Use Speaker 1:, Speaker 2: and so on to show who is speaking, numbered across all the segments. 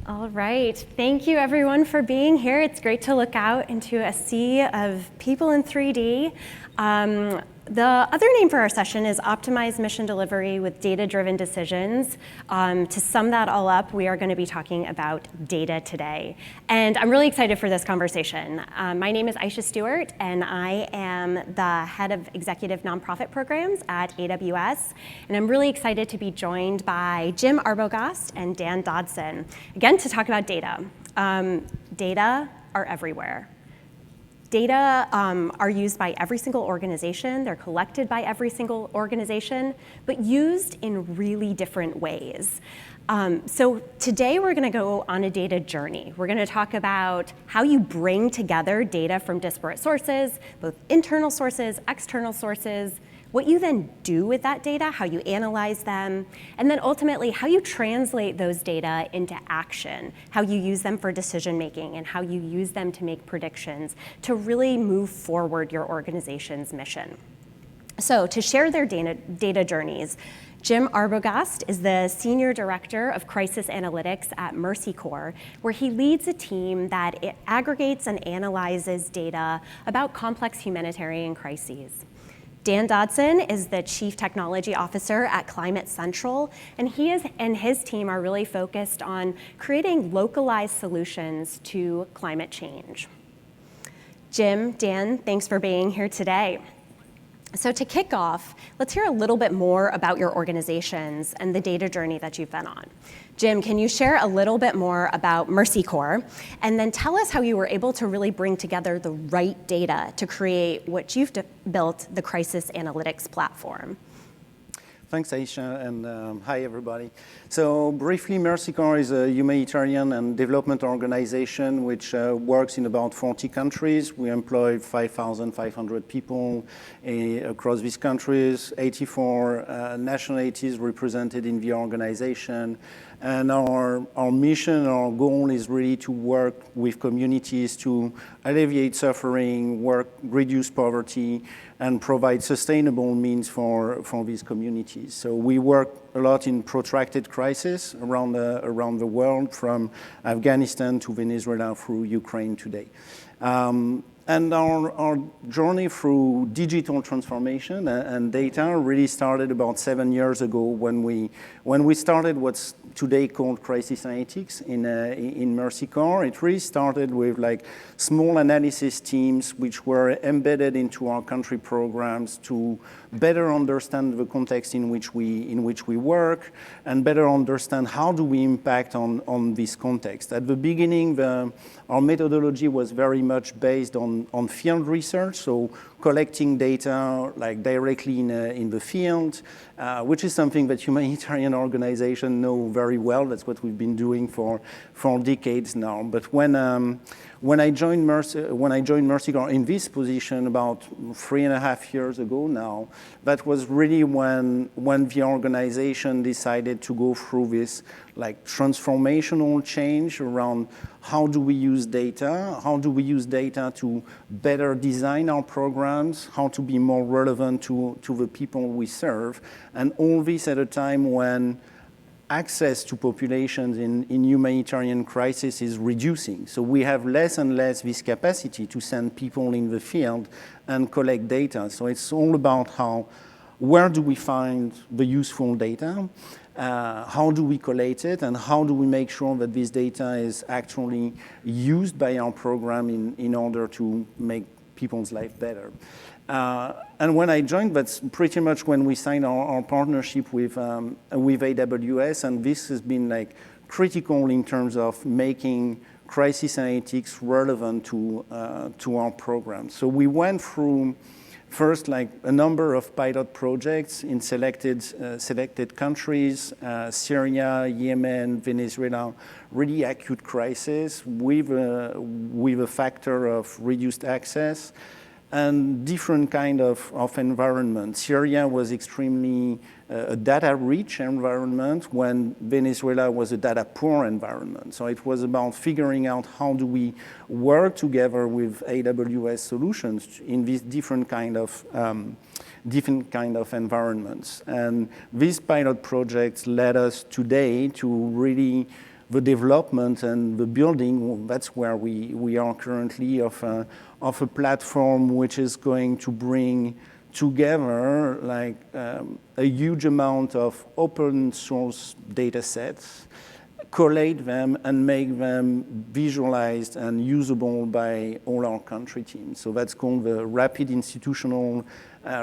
Speaker 1: All right, thank you everyone for being here. It's great to look out into a sea of people in 3D. The other name for our session is Optimized Mission Delivery with Data-Driven Decisions. To sum that all up, we are going to be talking about data today. And I'm really excited for this conversation. My name is Aisha Stewart, and I am the head of executive nonprofit programs at AWS. And I'm really excited to be joined by Jim Arbogast and Dan Dodson, again, to talk about data. Data are everywhere. Data are used by every single organization, they're collected by every single organization, but used in really different ways. So today we're gonna go on a data journey. We're gonna talk about how you bring together data from disparate sources, both internal sources, external sources, what you then do with that data, how you analyze them, and then ultimately how you translate those data into action, how you use them for decision making, and how you use them to make predictions to really move forward your organization's mission. So to share their data journeys, Jim Arbogast is the Senior Director of Crisis Analytics at Mercy Corps, where he leads a team that aggregates and analyzes data about complex humanitarian crises. Dan Dodson is the Chief Technology Officer at Climate Central, and he and his team are really focused on creating localized solutions to climate change. Jim, Dan, thanks for being here today. So to kick off, let's hear a little bit more about your organizations and the data journey that you've been on. Jim, can you share a little bit more about Mercy Corps, and then tell us how you were able to really bring together the right data to create what you've built, the Crisis Analytics platform?
Speaker 2: Thanks, Aisha, and hi, everybody. So briefly, Mercy Corps is a humanitarian and development organization which works in about 40 countries. We employ 5,500 people across these countries, 84 nationalities represented in the organization. And our mission, our goal is really to work with communities to alleviate suffering, reduce poverty, and provide sustainable means for these communities. So we work a lot in protracted crisis around the world, from Afghanistan to Venezuela through Ukraine today. And our journey through digital transformation and data really started about 7 years ago when we started what's today called Crisis Analytics in Mercy Corps. It really started with like small analysis teams which were embedded into our country programs to better understand the context in which we work and better understand how do we impact on this context. At the beginning, our methodology was very much based on field research, so collecting data like directly in the field, which is something that humanitarian organizations know very well. That's what we've been doing for decades now. But when I joined Mercy Corps in this position about 3.5 years ago now, that was really when the organization decided to go through this like transformational change around how do we use data, to better design our programs, how to be more relevant to the people we serve, and all this at a time when access to populations in humanitarian crisis is reducing. So we have less and less this capacity to send people in the field and collect data. So it's all about where do we find the useful data, how do we collect it, and how do we make sure that this data is actually used by our program in order to make people's life better. And when I joined, that's pretty much when we signed our partnership with AWS, and this has been like critical in terms of making crisis analytics relevant to our program. So we went through first like a number of pilot projects in selected countries, Syria, Yemen, Venezuela, really acute crisis with a factor of reduced access and different kind of environment. Syria was extremely a data-rich environment when Venezuela was a data-poor environment. So it was about figuring out how do we work together with AWS solutions in these different kind of environments. And these pilot projects led us today to really the development and the building, that's where we are currently of a platform which is going to bring together like a huge amount of open source data sets, collate them and make them visualized and usable by all our country teams. So that's called the Rapid Institutional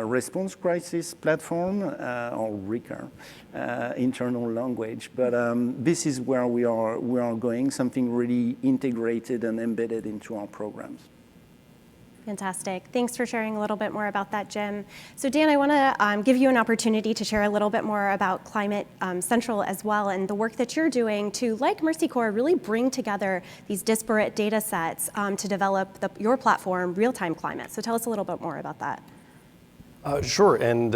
Speaker 2: Response Crisis Platform, or RICAR, internal language. But this is where we are going, something really integrated and embedded into our programs.
Speaker 1: Fantastic. Thanks for sharing a little bit more about that, Jim. So Dan, I want to give you an opportunity to share a little bit more about Climate Central as well, and the work that you're doing to, like Mercy Corps, really bring together these disparate data sets to develop your platform, Real-Time Climate. So tell us a little bit more about that.
Speaker 3: Sure, and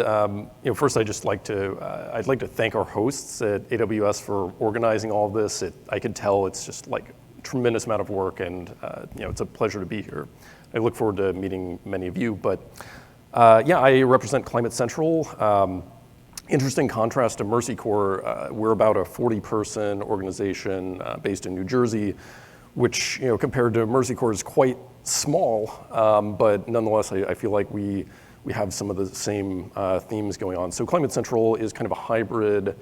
Speaker 3: first I'd like to thank our hosts at AWS for organizing all of this. I can tell it's just like a tremendous amount of work, and it's a pleasure to be here. I look forward to meeting many of you, but I represent Climate Central. Interesting contrast to Mercy Corps, we're about a 40-person organization based in New Jersey, which compared to Mercy Corps is quite small, but nonetheless I feel like we have some of the same themes going on. So Climate Central is kind of a hybrid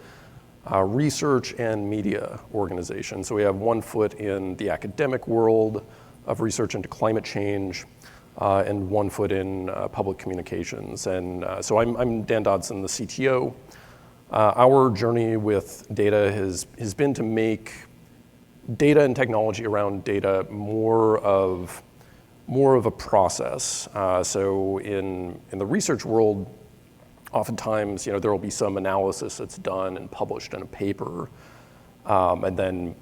Speaker 3: research and media organization. So we have one foot in the academic world of research into climate change, and one foot in public communications. And so I'm Dan Dodson, the CTO. Our journey with data has been to make data and technology around data more of a process. So in the research world, oftentimes there will be some analysis that's done and published in a paper. And then,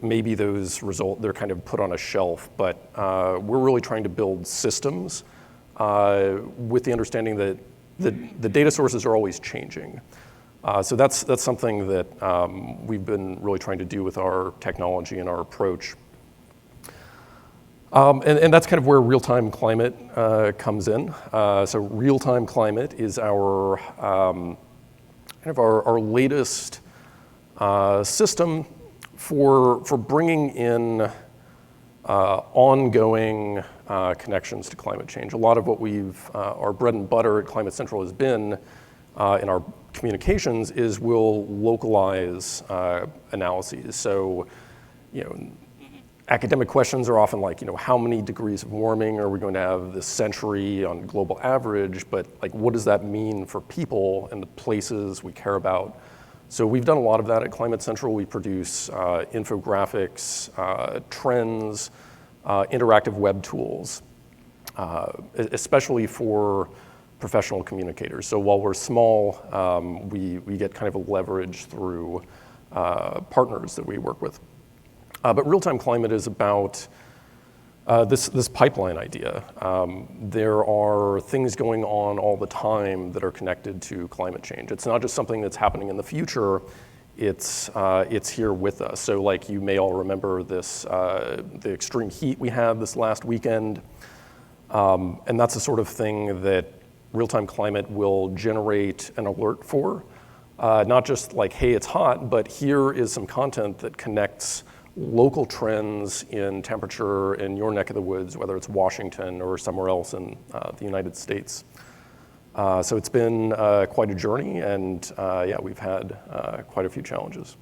Speaker 3: maybe those results, they're kind of put on a shelf, but we're really trying to build systems with the understanding that the data sources are always changing. So that's something that we've been really trying to do with our technology and our approach. And that's kind of where Real-Time Climate comes in. So Real-Time Climate is our our latest system for bringing in ongoing connections to climate change. A lot of what our bread and butter at Climate Central has been in our communications is we'll localize analyses. So, academic questions are often like, how many degrees of warming are we going to have this century on global average? But like, what does that mean for people and the places we care about? So we've done a lot of that at Climate Central. We produce infographics, trends, interactive web tools, especially for professional communicators. So while we're small, we get kind of a leverage through partners that we work with. But Real-Time Climate is about this pipeline idea. There are things going on all the time that are connected to climate change. It's not just something that's happening in the future, it's here with us. So like you may all remember the extreme heat we had this last weekend. And that's the sort of thing that Real-Time Climate will generate an alert for. Not just like, hey, it's hot, but here is some content that connects local trends in temperature in your neck of the woods, whether it's Washington or somewhere else in the United States. So it's been quite a journey, and we've had quite a few challenges.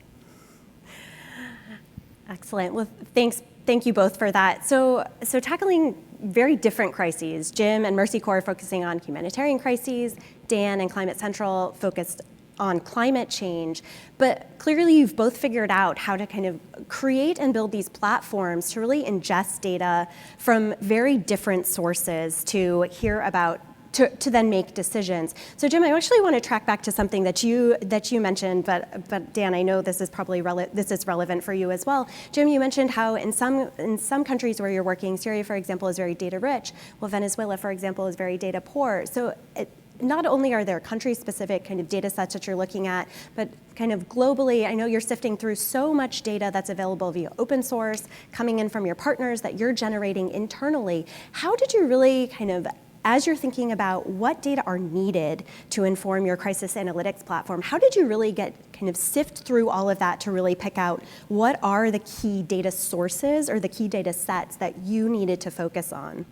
Speaker 1: Excellent. Well, thank you both for that. So tackling very different crises. Jim and Mercy Corps focusing on humanitarian crises. Dan and Climate Central focused on climate change, but clearly you've both figured out how to kind of create and build these platforms to really ingest data from very different sources to hear about, to then make decisions. So Jim, I actually want to track back to something that you mentioned, but Dan, I know this is probably this is relevant for you as well. Jim, you mentioned how in some countries where you're working, Syria, for example, is very data rich. Well, Venezuela, for example, is very data poor. So not only are there country-specific kind of data sets that you're looking at, but kind of globally, I know you're sifting through so much data that's available via open source, coming in from your partners that you're generating internally. How did you really kind of as you're thinking about what data are needed to inform your crisis analytics platform, how did you really kind of sift through all of that to really pick out what are the key data sources or the key data sets that you needed to focus on?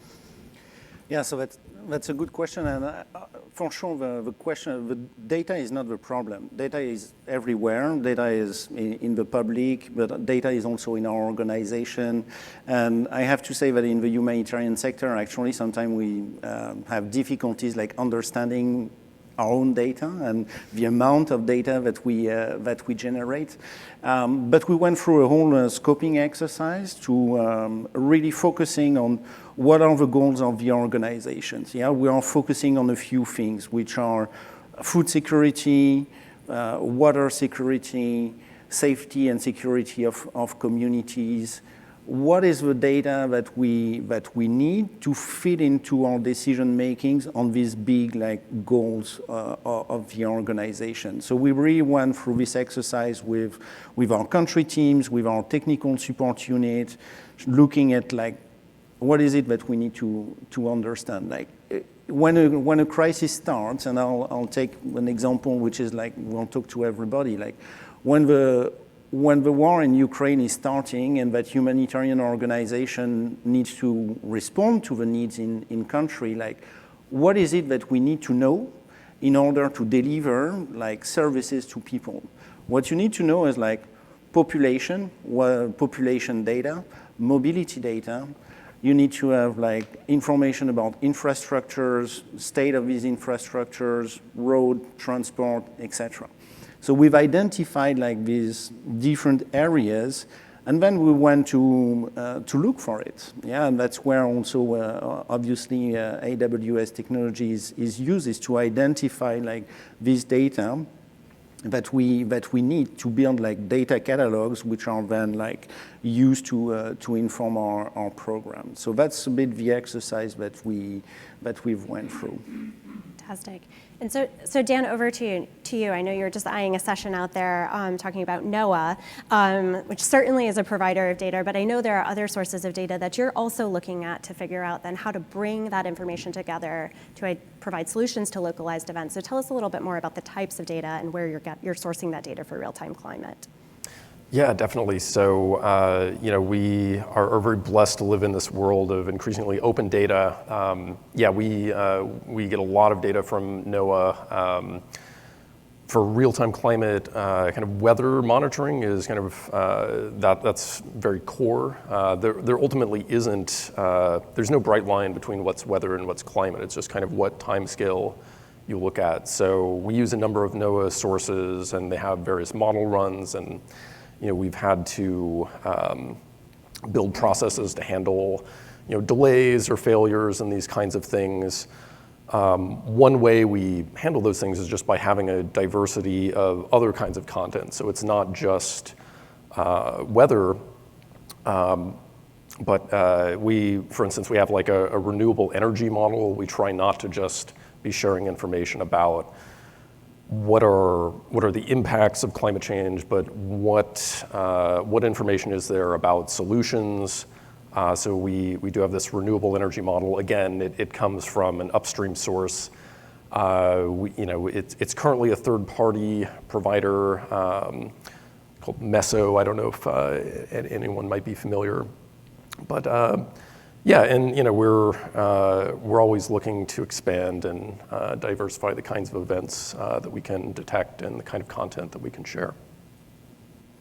Speaker 2: Yeah, so that's a good question, and for sure the data is not the problem. Data is everywhere. Data is in the public, but data is also in our organization. And I have to say that in the humanitarian sector, actually, sometimes we have difficulties like understanding our own data and the amount of data that we generate. But we went through a whole scoping exercise to really focusing on what are the goals of the organizations. Yeah, we are focusing on a few things, which are food security, water security, safety and security of communities. What is the data that we need to fit into our decision makings on these big goals of the organization? So we really went through this exercise with our country teams, with our technical support unit, looking at what is it that we need to understand. When a crisis starts, and I'll take an example which is we'll talk to everybody. When the war in Ukraine is starting and that humanitarian organization needs to respond to the needs in country, what is it that we need to know in order to deliver services to people? What you need to know is population data, mobility data. You need to have information about infrastructures, state of these infrastructures, road, transport, etc. So we've identified these different areas, and then we went to look for it. Yeah, and that's where also obviously AWS technologies is used, is to identify this data that we need to build data catalogs, which are then used to inform our program. So that's a bit the exercise that we've went through.
Speaker 1: Fantastic. And so Dan, over to you. I know you're just eyeing a session out there talking about NOAA, which certainly is a provider of data, but I know there are other sources of data that you're also looking at to figure out then how to bring that information together to provide solutions to localized events. So tell us a little bit more about the types of data and where you're sourcing that data for real-time climate.
Speaker 3: Yeah, definitely. So, we are very blessed to live in this world of increasingly open data. We get a lot of data from NOAA. For real-time climate, kind of weather monitoring is kind of, that's very core. There ultimately isn't, there's no bright line between what's weather and what's climate. It's just kind of what time scale you look at. So we use a number of NOAA sources, and they have various model runs, and we've had to build processes to handle, delays or failures and these kinds of things. One way we handle those things is just by having a diversity of other kinds of content. So it's not just weather, but for instance, we have a renewable energy model. We try not to just be sharing information about what are the impacts of climate change, but what information is there about solutions? So we do have this renewable energy model. Again, it comes from an upstream source. It's currently a third-party provider called Meso. I don't know if anyone might be familiar, but we're always looking to expand and diversify the kinds of events that we can detect and the kind of content that we can share.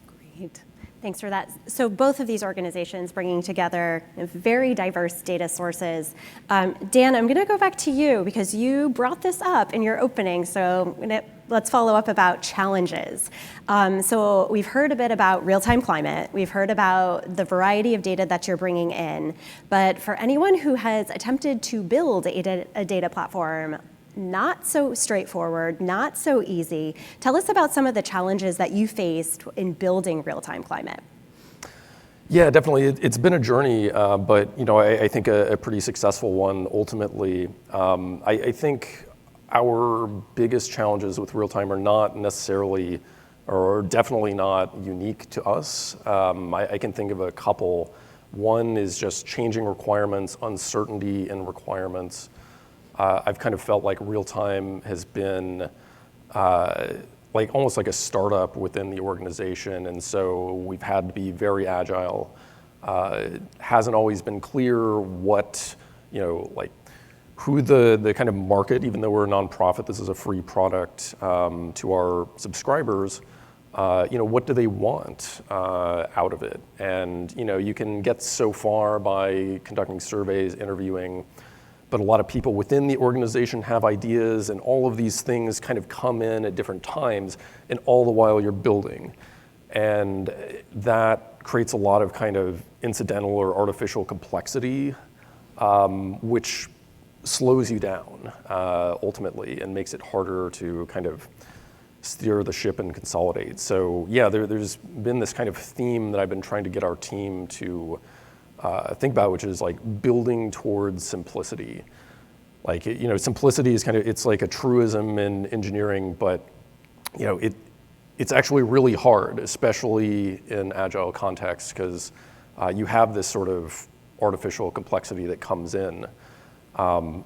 Speaker 1: Great. Thanks for that. So both of these organizations bringing together very diverse data sources. Dan, I'm going to go back to you because you brought this up in your opening. So let's follow up about challenges. So we've heard a bit about real-time climate. We've heard about the variety of data that you're bringing in. But for anyone who has attempted to build a data platform, not so straightforward, not so easy. Tell us about some of the challenges that you faced in building real-time climate.
Speaker 3: Yeah, definitely. It's been a journey, but I think a pretty successful one ultimately. I think our biggest challenges with real-time are not necessarily, or definitely not unique to us. I can think of a couple. One is just changing requirements, uncertainty in requirements. I've kind of felt like real time has been like almost like a startup within the organization, and so we've had to be very agile. Hasn't always been clear what, like who the kind of market, even though we're a nonprofit, this is a free product to our subscribers, what do they want out of it? And, you can get so far by conducting surveys, interviewing, but a lot of people within the organization have ideas, and all of these things kind of come in at different times, and all the while you're building. And that creates a lot of kind of incidental or artificial complexity, which slows you down ultimately and makes it harder to kind of steer the ship and consolidate. So yeah, there's been this kind of theme that I've been trying to get our team to think about, which is like building towards simplicity. Like, simplicity is it's like a truism in engineering, but it's actually really hard, especially in agile contexts, because you have this sort of artificial complexity that comes in.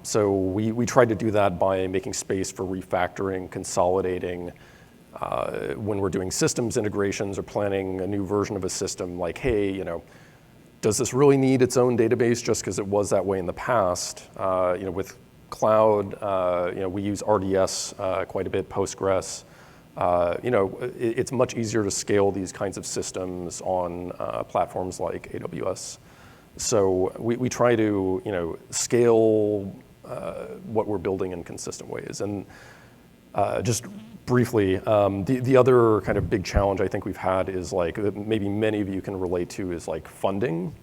Speaker 3: So we tried to do that by making space for refactoring, consolidating. When we're doing systems integrations or planning a new version of a system, like, hey, does this really need its own database just because it was that way in the past? With cloud, we use RDS quite a bit, Postgres. It's much easier to scale these kinds of systems on platforms like AWS. So we try to, scale what we're building in consistent ways. And just briefly, the other kind of big challenge I think we've had is like, maybe many of you can relate to, is like funding.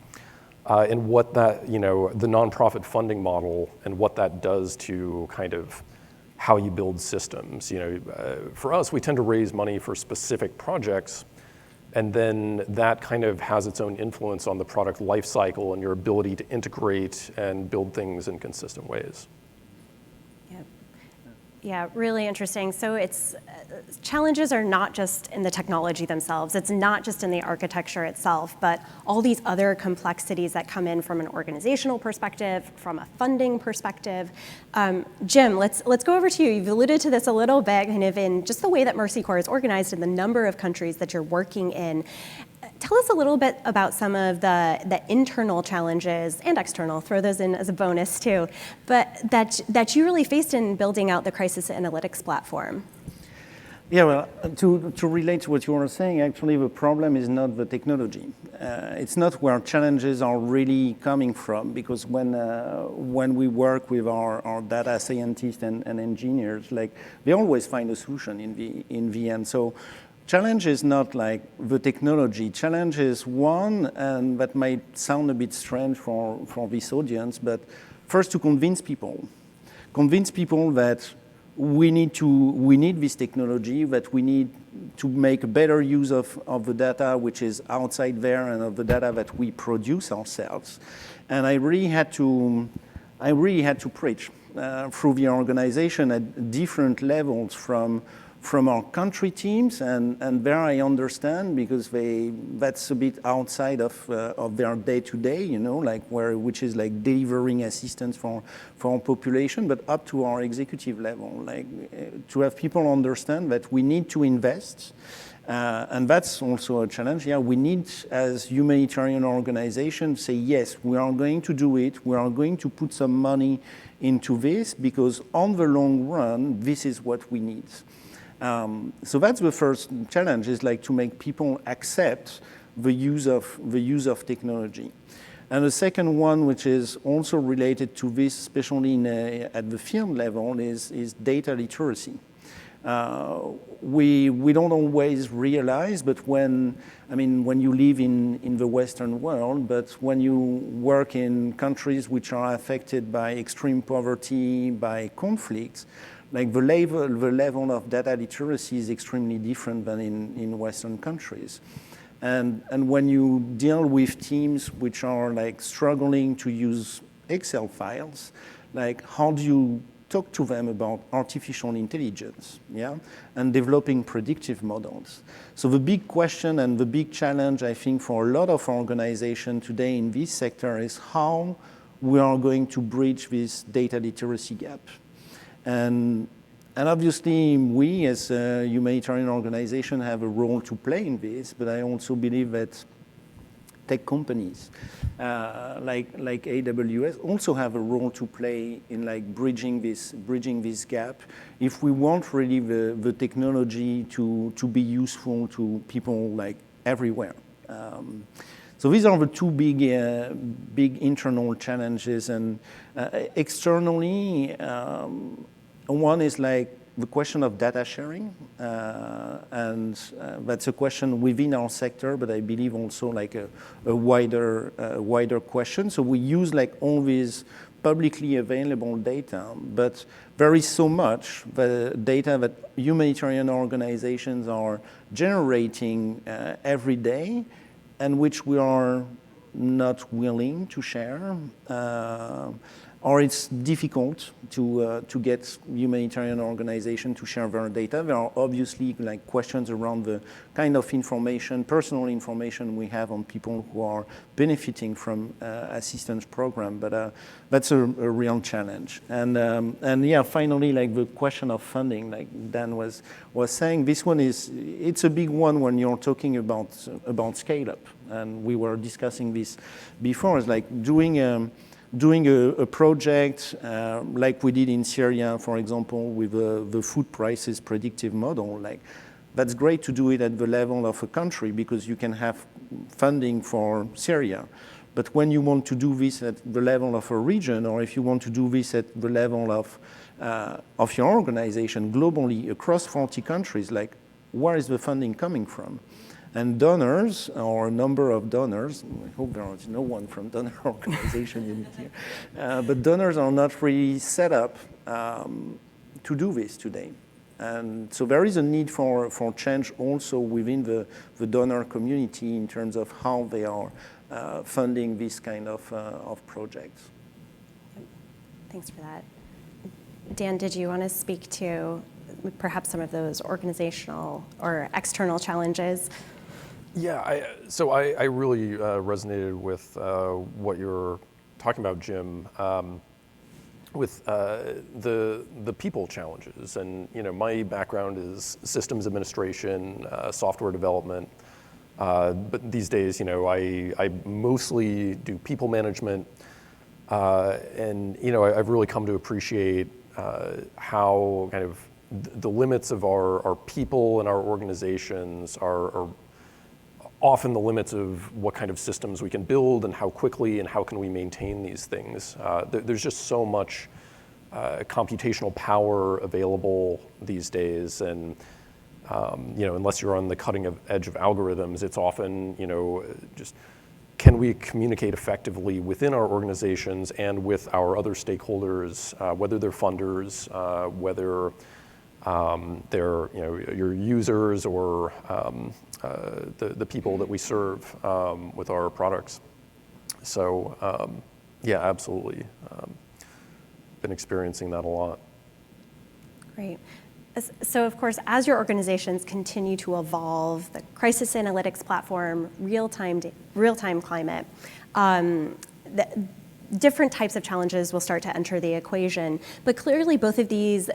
Speaker 3: And what that, the nonprofit funding model and what that does to kind of how you build systems. For us, we tend to raise money for specific projects, and then that kind of has its own influence on the product lifecycle and your ability to integrate and build things in consistent ways.
Speaker 1: Yeah, really interesting. So challenges are not just in the technology themselves. It's not just in the architecture itself, but all these other complexities that come in from an organizational perspective, from a funding perspective. Jim, let's go over to you. You've alluded to this a little bit, kind of in just the way that Mercy Corps is organized and the number of countries that you're working in. Tell us a little bit about some of the internal challenges and external, throw those in as a bonus too, but that you really faced in building out the crisis analytics platform.
Speaker 2: Yeah, well, to relate to what you were saying, actually the problem is not the technology. It's not where challenges are really coming from, because when we work with our data scientists and engineers, like, they always find a solution in the end. So challenge is not like the technology. Challenge is one, and that might sound a bit strange for this audience, but first to convince people that we need this technology, that we need to make a better use of the data which is outside there and of the data that we produce ourselves. And I really had to preach through the organization at different levels, from our country teams, and there I understand, because that's a bit outside of their day-to-day, which is like delivering assistance for our population, but up to our executive level, to have people understand that we need to invest, and that's also a challenge. Yeah, we need, as humanitarian organization, say yes, we are going to do it. We are going to put some money into this, because on the long run, this is what we need. So that's the first challenge, is like to make people accept the use of technology. And the second one, which is also related to this, especially at the field level, is data literacy. We don't always realize, but when you live in the Western world, but when you work in countries which are affected by extreme poverty, by conflicts, like the level of data literacy is extremely different than in Western countries. And when you deal with teams which are like struggling to use Excel files, like how do you talk to them about artificial intelligence, and developing predictive models? So the big question and the big challenge, I think, for a lot of organizations today in this sector is how we are going to bridge this data literacy gap. And obviously, we as a humanitarian organization have a role to play in this, but I also believe that tech companies like AWS also have a role to play in like bridging this gap if we want really the technology to be useful to people like everywhere. So these are the two big internal challenges, and externally, one is like the question of data sharing, and that's a question within our sector, but I believe also like a wider question. So we use like all these publicly available data, but there is so much the data that humanitarian organizations are generating every day, and which we are not willing to share. Or it's difficult to get humanitarian organizations to share their data. There are obviously like questions around the kind of information, personal information we have on people who are benefiting from assistance program, but that's a real challenge. And yeah, finally, like the question of funding, like Dan was saying, this one it's a big one when you're talking about scale up. And we were discussing this before. It's like doing a project like we did in Syria, for example, with the food prices predictive model. Like, that's great to do it at the level of a country because you can have funding for Syria. But when you want to do this at the level of a region, or if you want to do this at the level of your organization globally across 40 countries, like, where is the funding coming from? And donors, or a number of donors, I hope there is no one from donor organization in here, but donors are not really set up to do this today. And so there is a need for change also within the donor community in terms of how they are funding this kind of projects.
Speaker 1: Thanks for that. Dan, did you want to speak to perhaps some of those organizational or external challenges?
Speaker 3: Yeah, so I really resonated with what you're talking about, Jim, with the people challenges. And my background is systems administration, software development. But these days, I mostly do people management, and I've really come to appreciate how kind of the limits of our people and our organizations are often the limits of what kind of systems we can build and how quickly and how can we maintain these things. There's just so much computational power available these days, and unless you're on the cutting edge of algorithms, it's often just can we communicate effectively within our organizations and with our other stakeholders, whether they're funders, whether they're your users or the people that we serve with our products. So yeah, absolutely, been experiencing that a lot.
Speaker 1: Great. So of course, as your organizations continue to evolve, the crisis analytics platform, real-time climate, different types of challenges will start to enter the equation. But clearly, both of these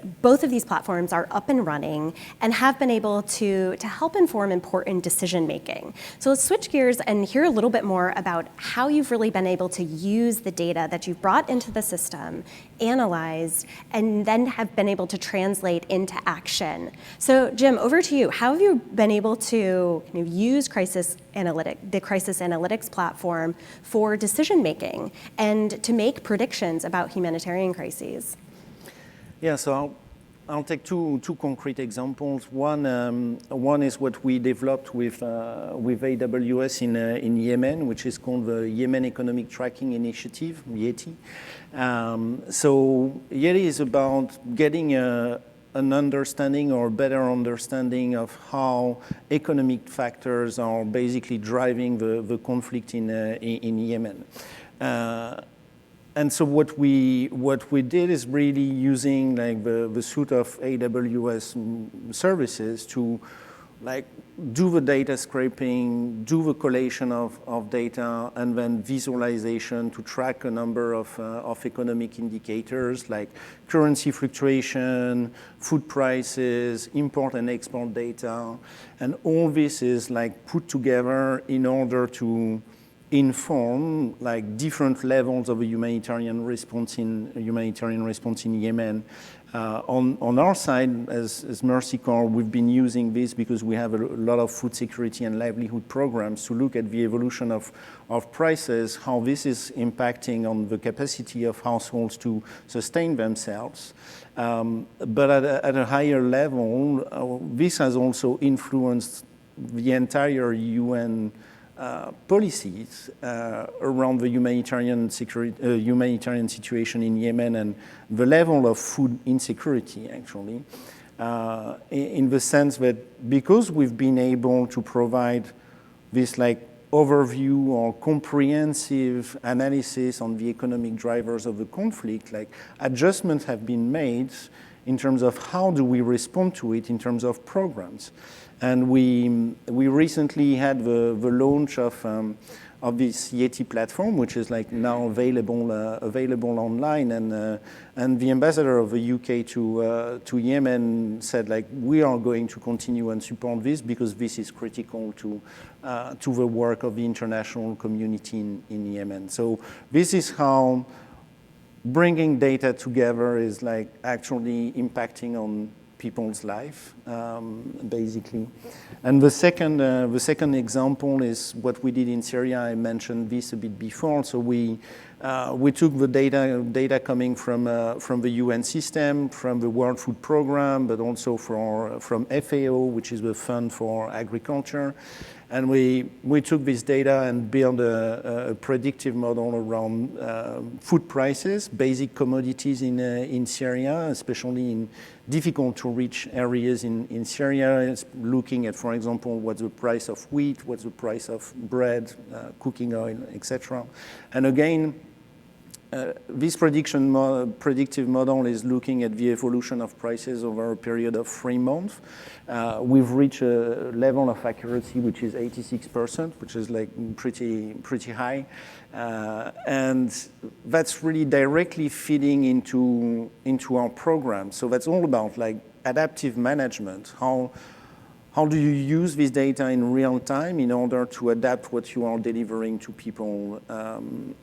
Speaker 1: platforms are up and running and have been able to help inform important decision making. So let's switch gears and hear a little bit more about how you've really been able to use the data that you've brought into the system, analyzed, and then have been able to translate into action. So Jim, over to you. How have you been able to use the crisis analytics platform for decision making and to make predictions about humanitarian crises?
Speaker 2: Yeah, so I'll take two concrete examples. One is what we developed with AWS in Yemen, which is called the Yemen Economic Tracking Initiative, YETI. So YETI is about getting an understanding or better understanding of how economic factors are basically driving the conflict in Yemen. And so what we did is really using like the suite of AWS services to like do the data scraping, do the collation of data, and then visualization to track a number of economic indicators like currency fluctuation, food prices, import and export data. And all this is like put together in order to inform like different levels of a humanitarian response in Yemen. On our side, as Mercy Corps, we've been using this because we have a lot of food security and livelihood programs to look at the evolution of prices, how this is impacting on the capacity of households to sustain themselves. But at a higher level, this has also influenced the entire UN policies around the humanitarian situation in Yemen and the level of food insecurity, actually, in the sense that because we've been able to provide this like overview or comprehensive analysis on the economic drivers of the conflict, like adjustments have been made in terms of how do we respond to it in terms of programs. And we recently had the launch of this Yeti platform, which is like now available online. And the ambassador of the UK to Yemen said like we are going to continue and support this because this is critical to the work of the international community in Yemen. So this is how bringing data together is like actually impacting on people's life, basically. And the second example is what we did in Syria. I mentioned this a bit before. So we took the data coming from the UN system, from the World Food Programme, but also from FAO, which is the Fund for Agriculture. And we took this data and built a predictive model around food prices, basic commodities in Syria, especially in difficult to reach areas in Syria. It's looking at, for example, what's the price of wheat, what's the price of bread, cooking oil, etc. And again, this predictive model is looking at the evolution of prices over a period of 3 months. We've reached a level of accuracy which is 86%, which is like pretty high, and that's really directly feeding into our program. So that's all about like adaptive management. How do you use this data in real time in order to adapt what you are delivering to people on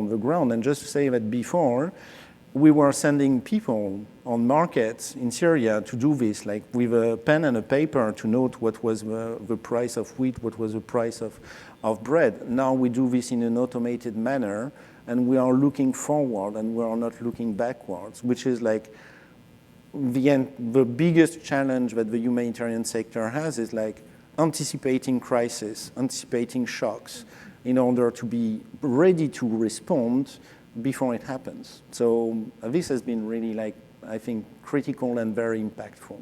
Speaker 2: the ground? And just to say that before, we were sending people on markets in Syria to do this, like with a pen and a paper to note what was the price of wheat, what was the price of bread. Now we do this in an automated manner, and we are looking forward and we are not looking backwards, which is like the biggest challenge that the humanitarian sector has is like anticipating crisis, anticipating shocks in order to be ready to respond before it happens. So this has been really like, I think, critical and very impactful.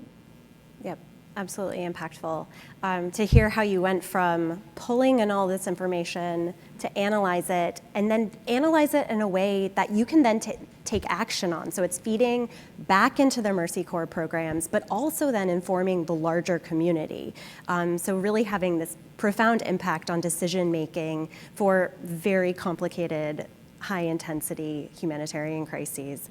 Speaker 1: Yep, absolutely impactful. To hear how you went from pulling in all this information to analyze it, and then analyze it in a way that you can then take action on. So it's feeding back into the Mercy Corps programs, but also then informing the larger community. So really having this profound impact on decision making for very complicated, high-intensity humanitarian crises.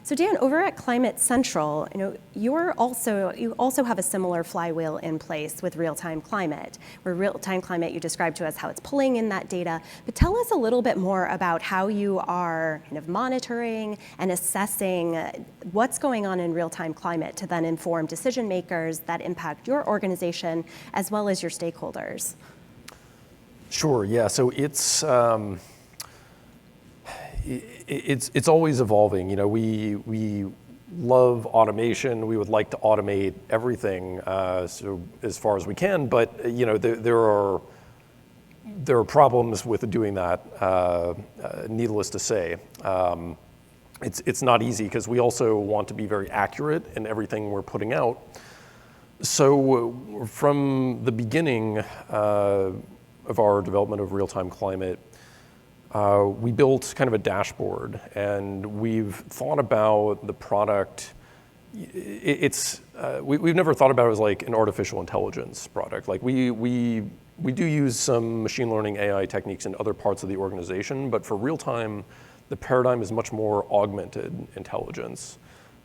Speaker 1: So Dan, over at Climate Central, you also have a similar flywheel in place with Real-Time Climate, where Real-Time Climate you described to us how it's pulling in that data. But tell us a little bit more about how you are kind of monitoring and assessing what's going on in Real-Time Climate to then inform decision makers that impact your organization as well as your stakeholders.
Speaker 3: Sure. Yeah. So it's always evolving. We love automation. We would like to automate everything so as far as we can, but there are problems with doing that. Needless to say, it's not easy because we also want to be very accurate in everything we're putting out. So from the beginning of our development of Real-Time Climate, we built kind of a dashboard, and we've thought about the product we've never thought about it as like an artificial intelligence product. Like we do use some machine learning AI techniques in other parts of the organization, but for real time, the paradigm is much more augmented intelligence.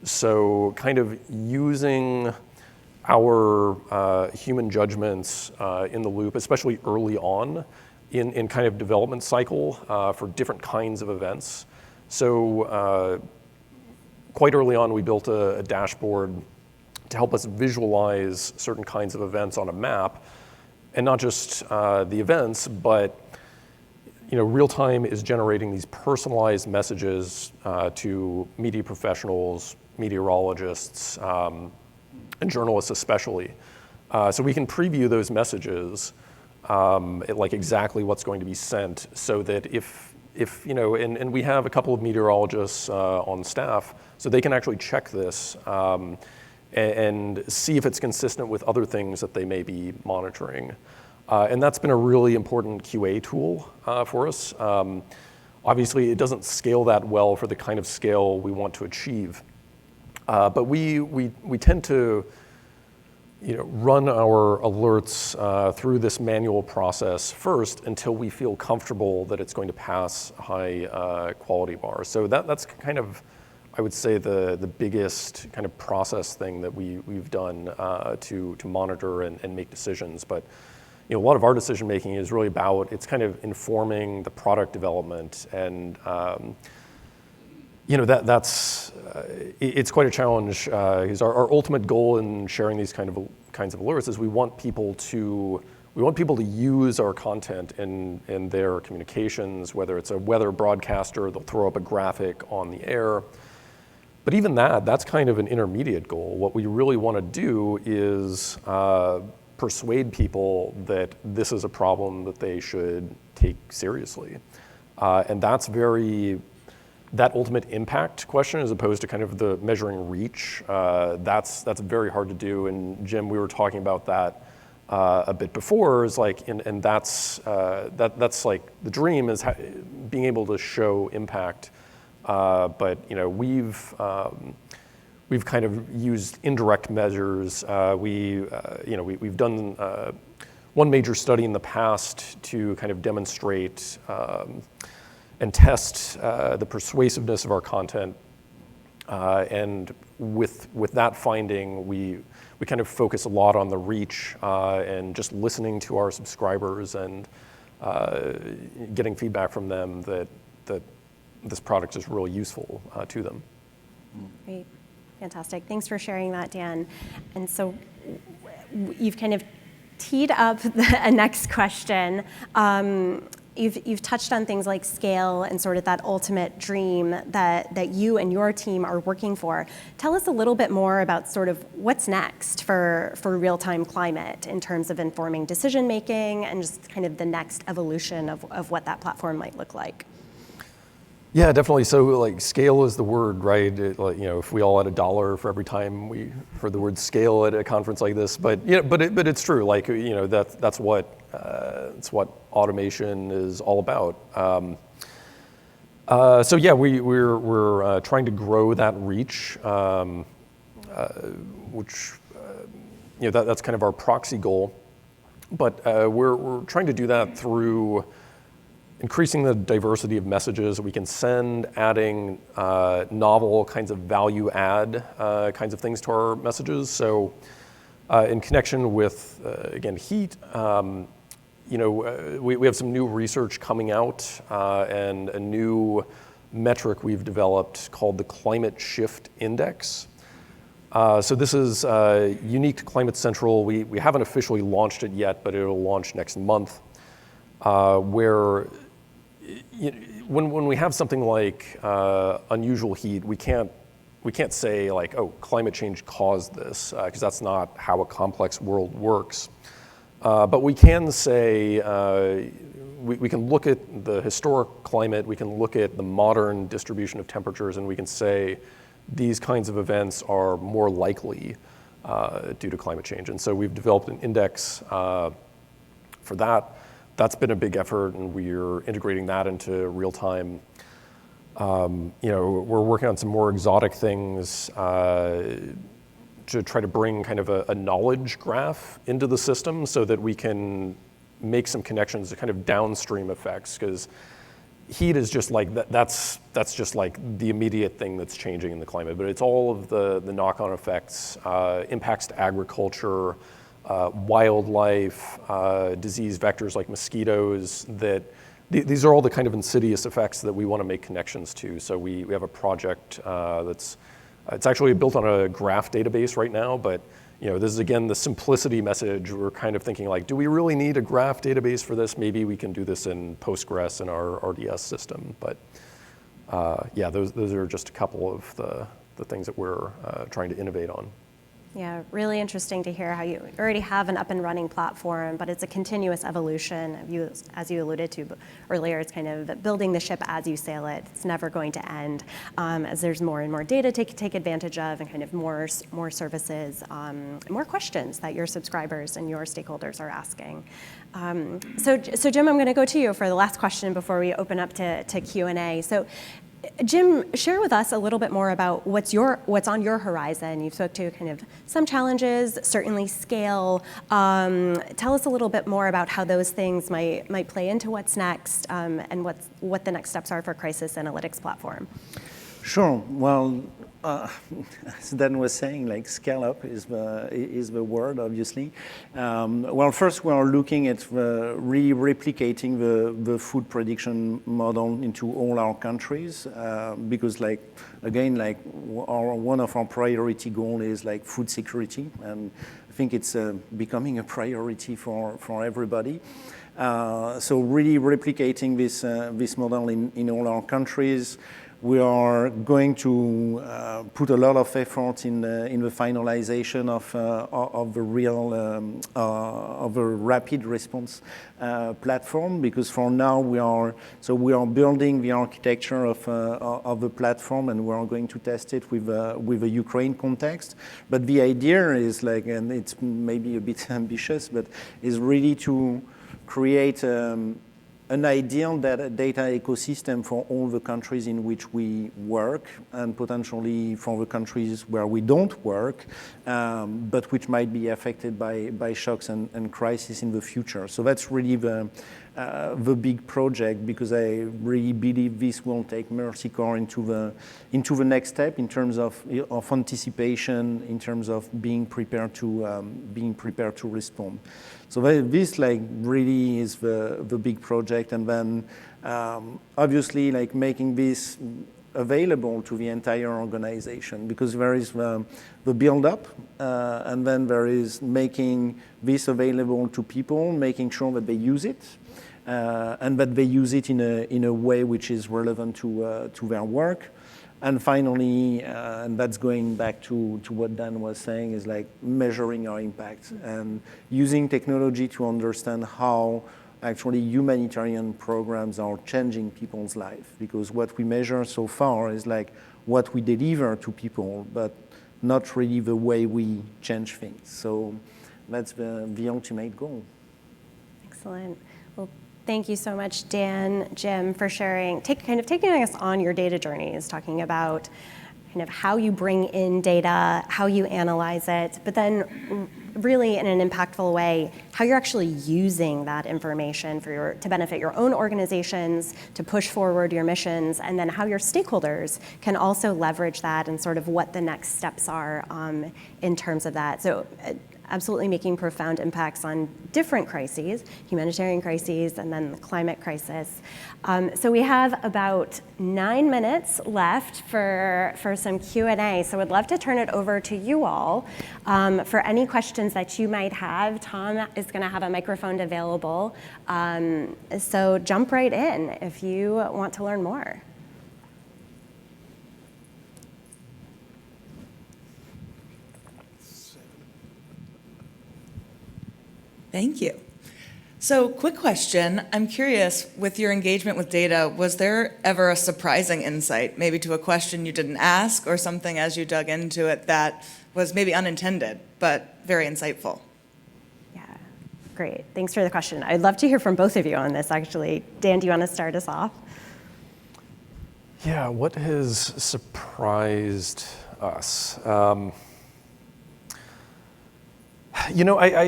Speaker 3: So kind of using our human judgments in the loop, especially early on in kind of development cycle for different kinds of events. So quite early on, we built a dashboard to help us visualize certain kinds of events on a map, and not just the events, but real time is generating these personalized messages to media professionals, meteorologists, and journalists especially. So we can preview those messages, like exactly what's going to be sent, so that if and we have a couple of meteorologists on staff, so they can actually check this and see if it's consistent with other things that they may be monitoring. And that's been a really important QA tool for us. Obviously, it doesn't scale that well for the kind of scale we want to achieve. But we tend to run our alerts through this manual process first until we feel comfortable that it's going to pass a high quality bar. So that's kind of, I would say, the biggest kind of process thing that we've done to monitor and make decisions. But a lot of our decision making is really about, it's kind of informing the product development, and it's quite a challenge. Because our ultimate goal in sharing these kinds of alerts is we want people to use our content in their communications, whether it's a weather broadcaster, they'll throw up a graphic on the air. But even that's kind of an intermediate goal. What we really want to do is persuade people that this is a problem that they should take seriously. And that's that ultimate impact question, as opposed to kind of the measuring reach, that's very hard to do. And Jim, we were talking about that a bit before, is like, and that's like the dream, is being able to show impact. But we've kind of used indirect measures. We've done one major study in the past to kind of demonstrate and test the persuasiveness of our content. And with that finding, we kind of focus a lot on the reach and just listening to our subscribers and getting feedback from them that this product is really useful to them.
Speaker 1: Great. Fantastic. Thanks for sharing that, Dan. And so you've kind of teed up a next question. You've touched on things like scale and sort of that ultimate dream that you and your team are working for. Tell us a little bit more about sort of what's next for real-time climate in terms of informing decision making and just kind of the next evolution of what that platform might look like.
Speaker 3: Yeah, definitely. So like scale is the word, right? If we all had $1 for every time we heard the word scale at a conference like this, but it's true. Like that's what automation is all about. So yeah, we're trying to grow that reach, which that's kind of our proxy goal. But we're trying to do that through increasing the diversity of messages that we can send, adding novel kinds of value add kinds of things to our messages. So in connection with, again, heat, we have some new research coming out and a new metric we've developed called the Climate Shift Index. So this is unique to Climate Central. We haven't officially launched it yet, but it'll launch next month, where when we have something like unusual heat, we can't say like, oh, climate change caused this, because that's not how a complex world works. But we can say, we can look at the historic climate, we can look at the modern distribution of temperatures, and we can say these kinds of events are more likely due to climate change. And so we've developed an index for that. That's been a big effort, and we're integrating that into real time. We're working on some more exotic things to try to bring kind of a knowledge graph into the system so that we can make some connections to kind of downstream effects, because heat is just like that's just like the immediate thing that's changing in the climate, but it's all of the knock-on effects, impacts to agriculture, wildlife, disease vectors like mosquitoes, that these are all the kind of insidious effects that we want to make connections to. So we have a project it's actually built on a graph database right now, but this is again the simplicity message. We're kind of thinking like, do we really need a graph database for this? Maybe we can do this in Postgres in our RDS system. But those are just a couple of the things that we're trying to innovate on.
Speaker 1: Yeah, really interesting to hear how you already have an up and running platform, but it's a continuous evolution. As you alluded to earlier, it's kind of building the ship as you sail it. It's never going to end, as there's more and more data to take advantage of, and kind of more services, more questions that your subscribers and your stakeholders are asking. So Jim, I'm going to go to you for the last question before we open up to Q&A. So, Jim, share with us a little bit more about what's on your horizon. You've spoke to kind of some challenges, certainly scale. Tell us a little bit more about how those things might play into what's next, and what the next steps are for Crisis Analytics Platform.
Speaker 2: Sure. Well, as Dan was saying, like scale up is the word, obviously. Well, first we are looking at replicating the food prediction model into all our countries, because one of our priority goal is like food security, and I think it's becoming a priority for everybody. So really replicating this model in all our countries. We are going to put a lot of effort in the finalization of the rapid response platform, because for now we are building the architecture of the platform, and we are going to test it with a Ukraine context. But the idea is like, and it's maybe a bit ambitious, but is really to create an ideal data ecosystem for all the countries in which we work, and potentially for the countries where we don't work, but which might be affected by shocks and crises in the future. So that's really the big project, because I really believe this will take Mercy Corps into the next step in terms of anticipation, in terms of being prepared to respond. So this like really is the big project, and then obviously like making this available to the entire organization, because there is the build up, and then there is making this available to people, making sure that they use it, and that they use it in a way which is relevant to their work. And finally, and that's going back to what Dan was saying, is like measuring our impact and using technology to understand how actually humanitarian programs are changing people's life. Because what we measure so far is like what we deliver to people, but not really the way we change things. So that's the ultimate goal.
Speaker 1: Excellent. Well, thank you so much, Dan, Jim, for sharing, taking us on your data journeys, talking about kind of how you bring in data, how you analyze it, but then really in an impactful way, how you're actually using that information to benefit your own organizations, to push forward your missions, and then how your stakeholders can also leverage that, and sort of what the next steps are in terms of that. So absolutely making profound impacts on different crises, humanitarian crises, and then the climate crisis. So we have about 9 minutes left for some Q&A. So I'd love to turn it over to you all for any questions that you might have. Tom is going to have a microphone available. So jump right in if you want to learn more.
Speaker 4: Thank you. So, quick question. I'm curious, with your engagement with data, was there ever a surprising insight, maybe to a question you didn't ask, or something as you dug into it that was maybe unintended, but very insightful?
Speaker 1: Yeah, great. Thanks for the question. I'd love to hear from both of you on this, actually. Dan, do you want to start us off?
Speaker 3: Yeah, what has surprised us? I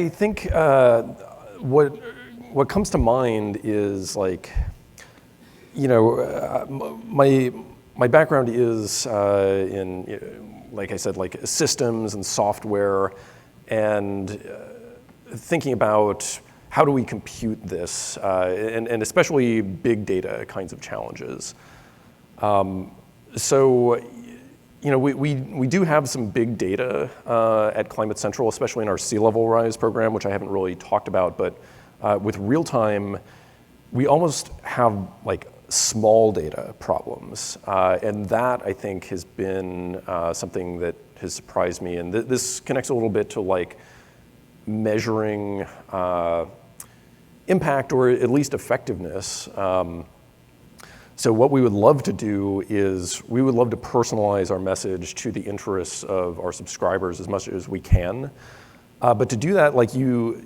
Speaker 3: think what comes to mind is like, my background is in, like I said, like systems and software, and thinking about how do we compute this, and especially big data kinds of challenges. So, we do have some big data at Climate Central, especially in our sea level rise program, which I haven't really talked about, but with real time, we almost have like small data problems. And that I think has been something that has surprised me. And this connects a little bit to like measuring impact or at least effectiveness. So what we would love to do is we would love to personalize our message to the interests of our subscribers as much as we can. But to do that, like you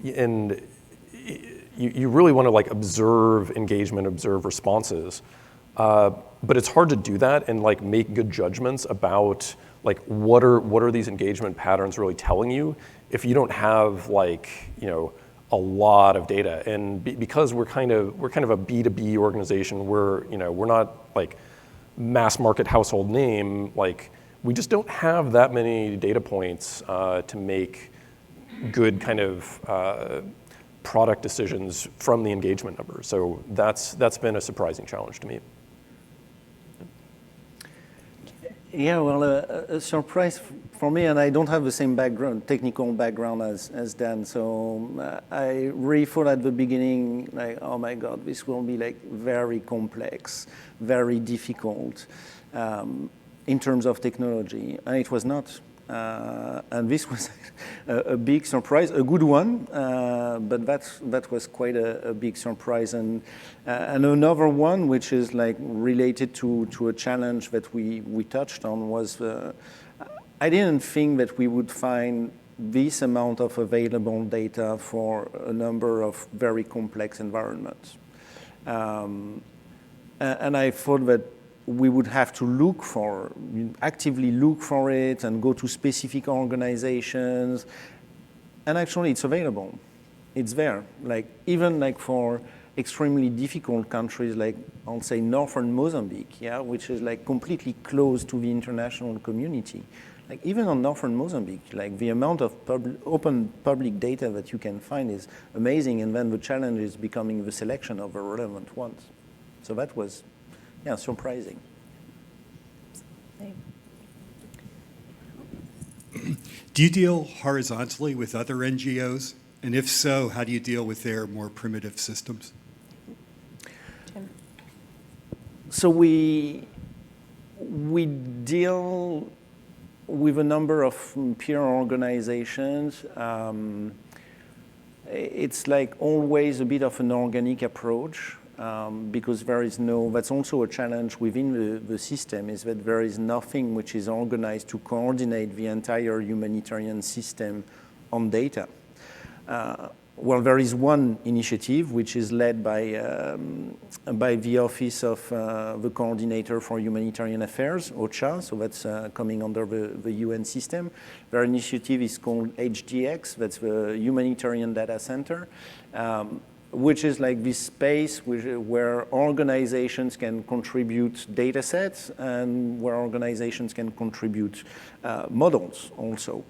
Speaker 3: really want to like observe engagement, observe responses. But it's hard to do that and like make good judgments about like what are these engagement patterns really telling you if you don't have like, a lot of data. And because we're kind of a B2B organization, we're not like mass market household name, like we just don't have that many data points to make good kind of product decisions from the engagement numbers. So that's been a surprising challenge to me.
Speaker 2: Yeah, well, a surprise for me, and I don't have the same technical background as Dan, so I really thought at the beginning, like, oh my God, this will be like very complex, very difficult in terms of technology, and it was not. And this was a big surprise, a good one, but that was quite a big surprise. And another one, which is like related to a challenge that we touched on, was I didn't think that we would find this amount of available data for a number of very complex environments. And I thought that we would have to actively look for it and go to specific organizations. And actually it's available. It's there. Like even like for extremely difficult countries like I'll say northern Mozambique, which is like completely closed to the international community. Like even on northern Mozambique, like the amount of open public data that you can find is amazing, and then the challenge is becoming the selection of the relevant ones. So that was surprising.
Speaker 5: Do you deal horizontally with other NGOs? And if so, how do you deal with their more primitive systems?
Speaker 1: Tim.
Speaker 2: So we deal with a number of peer organizations. It's like always a bit of an organic approach. Because that's also a challenge within the system, is that there is nothing which is organized to coordinate the entire humanitarian system on data. Well, there is one initiative which is led by the Office of the Coordinator for Humanitarian Affairs, OCHA, so that's coming under the UN system. Their initiative is called HDX, that's the Humanitarian Data Center. Which is like this space where organizations can contribute data sets and where organizations can contribute models also.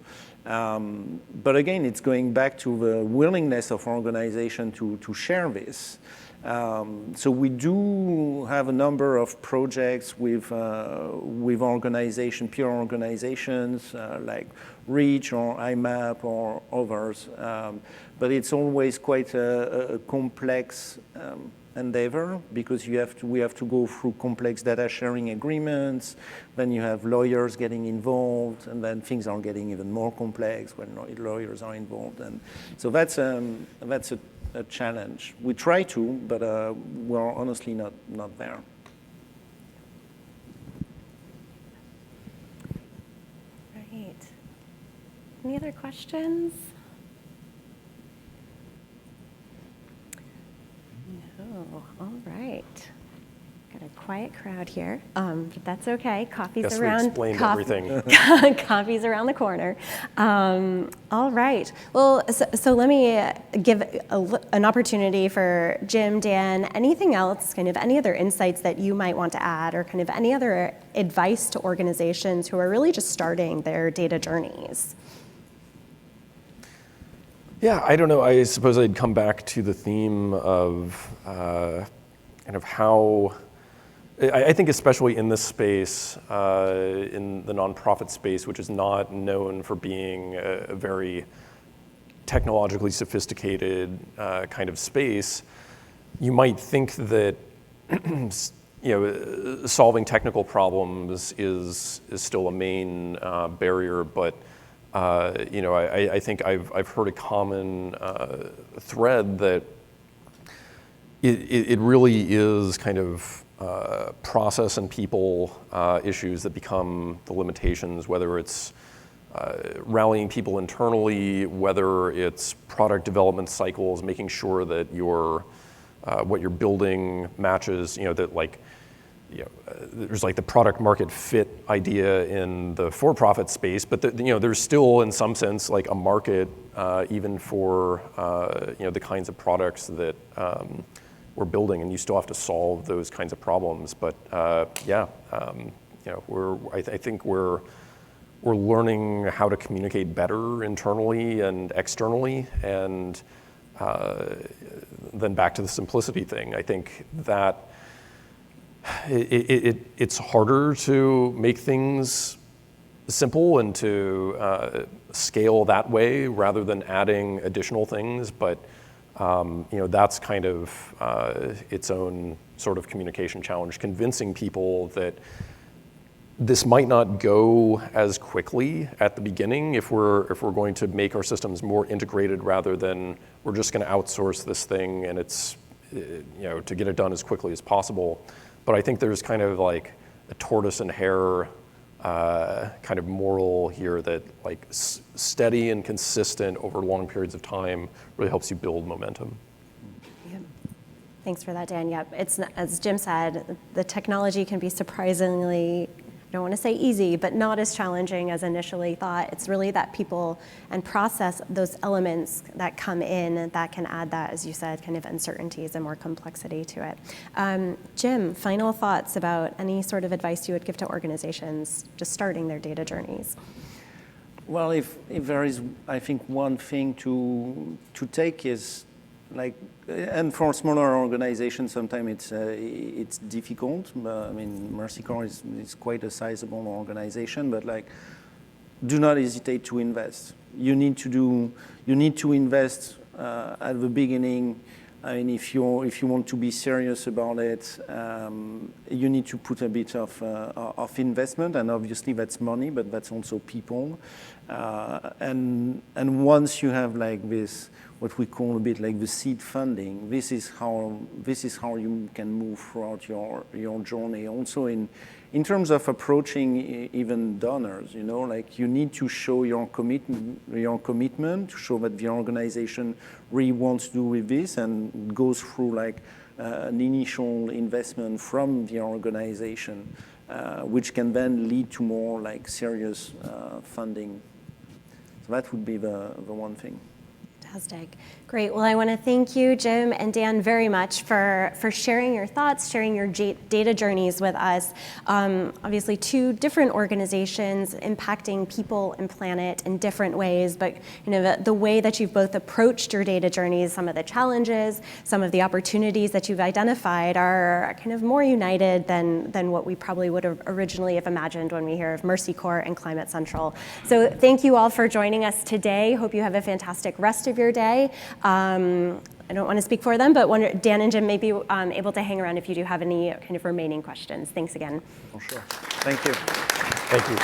Speaker 2: But again, it's going back to the willingness of organization to share this. So we do have a number of projects with peer organizations like REACH or IMAP or others. But it's always quite a complex endeavor because we have to go through complex data sharing agreements. Then you have lawyers getting involved, and then things are getting even more complex when lawyers are involved. And so that's a challenge. We try to, but we're honestly not there.
Speaker 1: Right. Any other questions? No. All right. Got a quiet crowd here, but that's okay. Coffee's
Speaker 3: Guess we
Speaker 1: around.
Speaker 3: explained everything.
Speaker 1: Coffee's around the corner. All right. Well, so let me give an opportunity for Jim, Dan, anything else, kind of any other insights that you might want to add, or kind of any other advice to organizations who are really just starting their data journeys.
Speaker 3: Yeah, I don't know. I suppose I'd come back to the theme of kind of how, I think especially in this space, in the nonprofit space, which is not known for being a very technologically sophisticated kind of space, you might think that solving technical problems is still a main barrier, but I think I've heard a common thread that it really is kind of process and people issues that become the limitations, whether it's rallying people internally, whether it's product development cycles, making sure that what you're building matches, there's like the product market fit idea in the for-profit space, but there's still in some sense like a market even for the kinds of products that we're building, and you still have to solve those kinds of problems. But I think we're learning how to communicate better internally and externally, and then back to the simplicity thing. I think that it's harder to make things simple and to scale that way rather than adding additional things, but that's kind of its own sort of communication challenge, convincing people that this might not go as quickly at the beginning if we're going to make our systems more integrated rather than we're just going to outsource this thing and it's to get it done as quickly as possible. But I think there's kind of like a tortoise and hare kind of moral here that like steady and consistent over long periods of time really helps you build momentum.
Speaker 1: Yeah. Thanks for that, Dan. Yep, it's, as Jim said, the technology can be surprisingly, I don't want to say easy, but not as challenging as initially thought. It's really that people and process, those elements that come in that can add that, as you said, kind of uncertainties and more complexity to it. Jim, final thoughts about any sort of advice you would give to organizations just starting their data journeys?
Speaker 2: Well, if there is, I think, one thing to take is like, and for smaller organizations, sometimes it's difficult. I mean, Mercy Corps is quite a sizable organization, but like, do not hesitate to invest. You need to invest at the beginning. I mean, if you want to be serious about it, you need to put a bit of investment, and obviously that's money, but that's also people. And once you have like this, what we call a bit like the seed funding, this is how you can move throughout your journey. Also in terms of approaching even donors, like you need to show your commitment to show that the organization really wants to do with this and goes through like an initial investment from the organization, which can then lead to more like serious funding. So that would be the one thing.
Speaker 1: Fantastic. Great. Well, I want to thank you, Jim and Dan, very much for sharing your thoughts, sharing your data journeys with us. Obviously, two different organizations impacting people and planet in different ways, but the way that you've both approached your data journeys, some of the challenges, some of the opportunities that you've identified are kind of more united than what we probably would have originally have imagined when we hear of Mercy Corps and Climate Central. So thank you all for joining us today. Hope you have a fantastic rest of your day. I don't want to speak for them, but Dan and Jim may be able to hang around if you do have any kind of remaining questions. Thanks again.
Speaker 2: For sure. Thank you.
Speaker 3: Thank you.